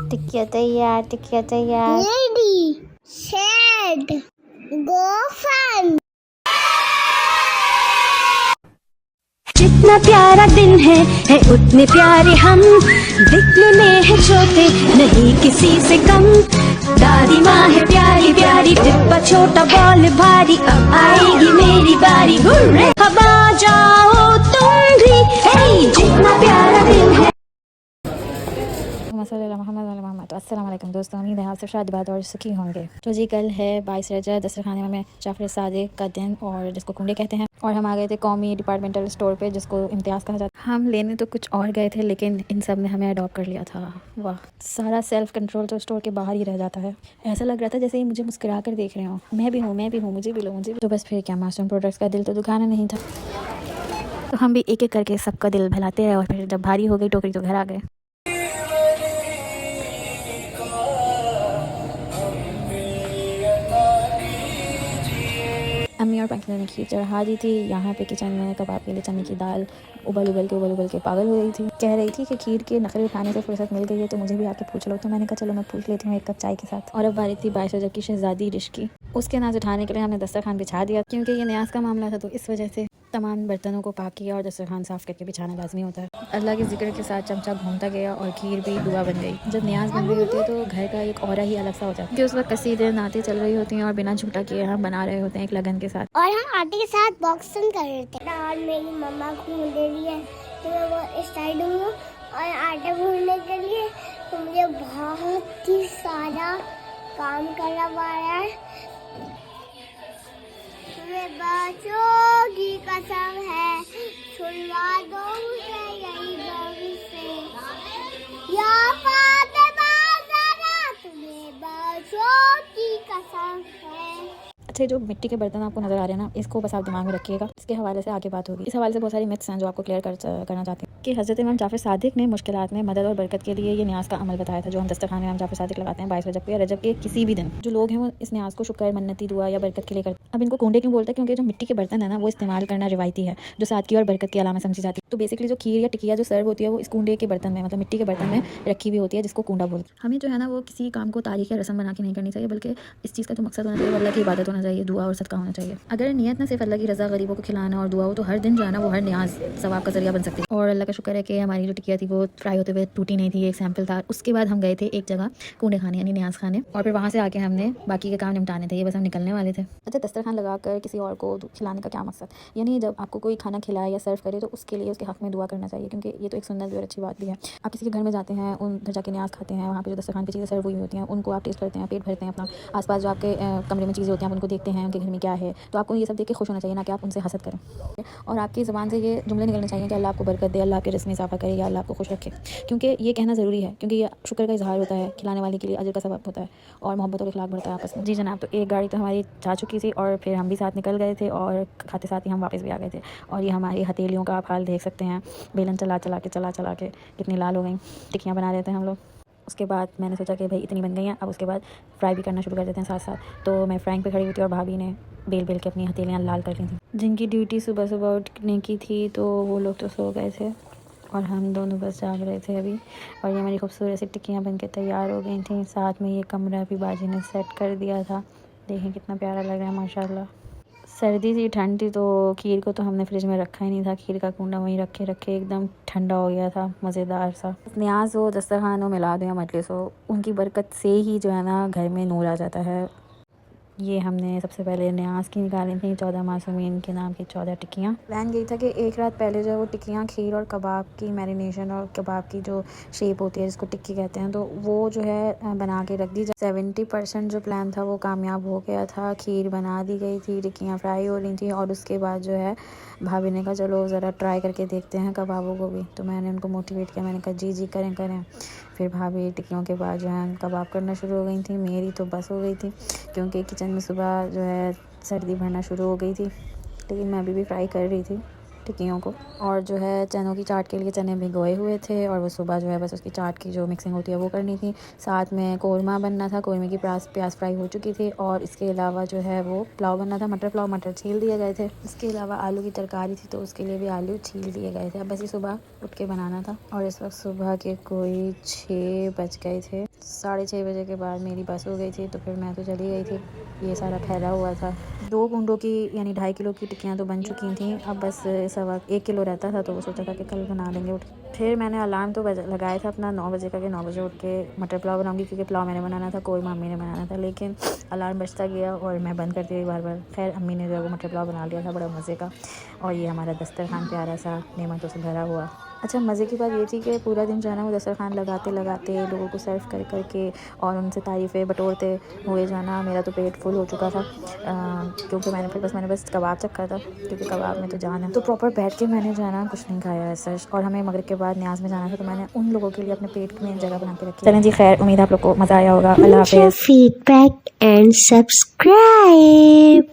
टिकिया तैयार, टिकिया तैयार। Ready set go fun. जितना प्यारा दिन है उतने प्यारे हम। दिखने में है छोटे नहीं किसी से कम। दादी माँ है प्यारी प्यारी, डिब्बा छोटा बॉल भारी। अब आएगी मेरी बारी, हुर्रे अब आ जाओ तुम भी। जितना प्यारा दिन है। अस्सलाम वालेकुम दोस्तों, उम्मीद है आप सब शादबाद और सुखी होंगे। तो जी कल है 22 रजब, दस्तरखाने में जाफर सादिक का दिन, और जिसको कुंडे कहते हैं। और हम आ गए थे कौमी डिपार्टमेंटल स्टोर पे, जिसको इम्तियाज़ कहा जाता है। हम लेने तो कुछ और गए थे, लेकिन इन सब ने हमें अडॉप्ट कर लिया था। वाह, सारा सेल्फ कंट्रोल तो स्टोर के बाहर ही रह जाता है। ऐसा लग रहा था जैसे ही मुझे मुस्कुरा कर देख रहे हो, मैं भी हूँ, मुझे भी लो, मुझे भी। तो बस फिर क्या, मासूम प्रोडक्ट्स का दिल तो दुखाना नहीं था। तो हम भी एक एक करके सबका दिल बहलाते रहे, और फिर जब भारी हो गई टोकरी तो घर आ गए। अम्मी और पंखी ने खीर चढ़ा दी थी। यहाँ पे किचन में कबाब के लिए चने की दाल उबल उबल के पागल हो गई थी। कह रही थी कि खीर के नखरे उठाने से फुर्सत मिल गई है, तो मुझे भी आके पूछ लो। तो मैंने कहा चलो मैं पूछ लेती हूँ एक कप चाय के साथ। और अब बारी थी 22 रजब की शहजादी डिश की। उसके नाज उठाने के लिए हमने दस्तरखान बिछा दिया, क्योंकि ये न्याज का मामला था, तो इस वजह से तमाम बर्तनों को पाक किया और दस्तरखान साफ करके बिछाना लाजमी होता है। अल्लाह के जिक्र के साथ चमचा घूमता गया और खीर भी दुआ बन गई। जब न्याज बन रही होती है तो घर का एक और ही अलग सा होता है, क्योंकि उस वक्त कसीदे नाते चल रही होती हैं और बिना झूठा किए हम बना रहे होते हैं एक लगन के साथ। और हम आटे के साथ बॉक्सिंग कर रहे थे। और मेरी मम्मा घूम दे रही है, तो मैं वो स्टाइल हूँ। और आटा भूनने के लिए तो मुझे बहुत ही सारा काम करना पड़ रहा है। तुम्हें बच्चों की कसम है, छुड़वा दो मुझे यही गम से, या फातिमा ज़रा तुम्हें बच्चों की कसम है। अच्छा, जो मिट्टी के बर्तन आपको नजर आ रहे हैं ना, इसको बस आप दिमाग में रखिएगा। इसके हवाले से आगे बात होगी। इस हवाले से बहुत सारी मिथ्स हैं जो आपको क्लियर करना चाहते हैं कि हज़रत इमाम जाफर सादिक ने मुश्किलात में मदद और बरकत के लिए ये न्याज का अमल बताया था, जो हम दस्तरखान में इमाम जाफर सादिक लगाते हैं 22 रजब के या रजब के किसी भी दिन। जो लोग हैं वो इस न्याज को शुक्र, मन्नती, दुआ या बरकत के लिए करते हैं। अब इनको कुंडे क्यों बोलते हैं? क्योंकि जो मिट्टी के बर्तन है ना, वो इस्तेमाल करना रिवायती है, जो सादगी और बरकत की अलामत समझी जाती है। तो बेसिकली जो खीर या टिकिया जो सर्व होती है वो इस कुंडे के बर्तन में, मतलब मिट्टी के बर्तन में रखी हुई होती है, जिसको कुंडा बोलते हैं। हमें जो है ना वो किसी काम को तारीख या रस्म बना के नहीं करनी चाहिए, बल्कि इस चीज़ का जो मकसद होना चाहिए वो अल्लाह की इबादत होना चाहिए, दुआ और सदका होना चाहिए। अगर नियत ना सिर्फ अल्लाह की रज़ा, गरीबों को खिलाना और दुआ हो, तो हर दिन जो है ना वो हर न्याज सवाब का जरिया बन सकती है। और अल्लाह का शुक्र है कि हमारी जो टिकिया थी वो फ्राई होते हुए टूटी नहीं थी, एक सैंपल था। उसके बाद हम गए थे एक जगह कूंडे खाने, यानी न्याज खाने, और फिर वहाँ से आके हमने बाकी के काम निपटाने थे। ये बस हम निकलने वाले थे। अच्छा, दस्तरखान लगाकर किसी और को खिलाने का क्या मकसद? यानी जब आपको कोई खाना खिलाए या सर्व करे तो उसके लिए उसके हक़ में दुआ करना चाहिए, क्योंकि ये तो एक सुन्नत भी और अच्छी बात भी है। आप किसी के घर में जाते हैं, उधर जाके न्याज खाते हैं, वहाँ पे जो दस्तरखान पे चीज़ें सर्व हुई होती हैं उनको आप टेस्ट करते हैं, पेट भरते हैं अपना। आसपास जो आपके कमरे में चीज़ें होती हैं आप उनको देखते हैं, उनके घर में क्या है, तो आपको ये सब देख के खुश होना चाहिए, ना कि आप उनसे हसद करें। और आपकी ज़बान से ये जुमले निकलने चाहिए कि अल्लाह आपको बरकत दे, अल्लाह के रिज़्क़ में इज़ाफ़ा करे, या अल्लाह आपको खुश रखे। क्योंकि ये कहना ज़रूरी है, क्योंकि ये शुक्र का इज़हार होता है, खिलाने वाले के लिए अजर का सबब होता है, और मोहब्बत और इख़लाक़ बढ़ता है आपस में। जी जनाब, तो एक गाड़ी तो हमारी जा चुकी थी, और फिर हम भी साथ निकल गए थे, और खाते साथ ही हम वापस भी आ गए थे। और ये हमारी हथेलियों का आप हाल देख सकते हैं, बेलन चला चला के कितनी लाल हो गई। टिक्कियाँ बना रहे थे हम लोग। उसके बाद मैंने सोचा कि भाई इतनी बन गई हैं, अब उसके बाद फ्राई भी करना शुरू कर देते हैं साथ साथ। तो मैं फ्राइंग पे खड़ी हुई थी और भाभी ने बेल के अपनी हथेलियाँ लाल कर ली थी। जिनकी ड्यूटी सुबह सुबह उठने की थी तो वो लोग तो सो गए थे, और हम दोनों बस जाग रहे थे अभी। और ये मेरी खूबसूरत सी टिक्कियाँ बन के तैयार हो गई थी। साथ में ये कमरा भी बाजी ने सेट कर दिया था। देखें कितना प्यारा लग रहा है माशाल्लाह। सर्दी थी, ठंड थी, तो खीर को तो हमने फ्रिज में रखा ही नहीं था। खीर का कूंडा वहीं रखे एकदम ठंडा हो गया था, मज़ेदार सा। न्याज हो, दस्तरखान हो, मिलाद हो या मजलिस हो, उनकी बरकत से ही जो है ना घर में नूर आ जाता है। ये हमने सबसे पहले न्याज की निकाली थी, 14 मासूमीन के नाम की 14 टिक्कियाँ। प्लान यही था कि एक रात पहले जो है वो टिक्कियाँ, खीर और कबाब की मैरिनेशन, और कबाब की जो शेप होती है जिसको टिक्की कहते हैं, तो वो जो है बना के रख दी। 70% जो प्लान था वो कामयाब हो गया था। खीर बना दी गई थी, टिक्कियाँ फ्राई हो रही थी, और उसके बाद जो है भाभी ने कहा चलो ज़रा ट्राई करके देखते हैं कबाबों को भी। तो मैंने उनको मोटिवेट किया, मैंने कहा जी करें। फिर भाभी टिक्कियों के बाद जो है कबाब करना शुरू हो गई थी। मेरी तो बस हो गई थी, क्योंकि किचन में सुबह जो है सर्दी भरना शुरू हो गई थी, लेकिन मैं अभी भी फ्राई कर रही थी टिक्कियों को। और जो है चनों की चाट के लिए चने भिगोए हुए थे, और वो सुबह जो है बस उसकी चाट की जो मिक्सिंग होती है वो करनी थी। साथ में कौरमा बनना था, कौरमे की प्याज फ्राई हो चुकी थी, और इसके अलावा जो है वो पुलाव बनना था, मटर पुलाव। मटर छील दिए गए थे। इसके अलावा आलू की तरकारी थी, तो उसके लिए भी आलू छील दिए गए थे। अब बस ये सुबह उठ के बनाना था, और इस वक्त सुबह के कोई 6 बज गए थे। 6:30 बजे के बाद मेरी बस हो गई थी, तो फिर मैं तो चली गई थी। ये सारा फैला हुआ था। 2 गुंडों की यानी 2.5 किलो की टिक्कियाँ तो बन चुकी थी। अब बस सवा 1 किलो रहता था, तो वो सोचा था कि कल बना लेंगे उठ। फिर मैंने अलार्म तो लगाया था अपना 9 बजे का कि 9 बजे उठ के मटर पुलाव बनाऊंगी, क्योंकि पुलाव मैंने बनाना था, कोई मम्मी ने बनाना था। लेकिन अलार्म बजता गया और मैं बंद करती गई बार-बार। खैर अम्मी ने जो है वो मटर पुलाव बना लिया था बड़ा मज़े का। और ये हमारा दस्तरखान प्यारा सा नेमतों से भरा हुआ। अच्छा, मज़े की बात ये थी कि पूरा दिन जो है ना वो दस्तरखान लगाते लोगों को सर्व करके और उनसे तारीफ़ें बटोरते हुए जाना, मेरा तो पेट फुल हो चुका था। क्योंकि मैंने बस कबाब चखा था, क्योंकि कबाब में तो जान है। तो प्रॉपर बैठ के मैंने जो है ना कुछ नहीं खाया ऐसा। और हमें मगरिब के बाद न्याज में जाना था, तो मैंने उन लोगों के लिए अपने पेट में जगह बना के रखी। चलें जी, खैर उम्मीद आप लोग को मज़ा आया होगा। अल्लाह हाफ़िज़। feedback and subscribe.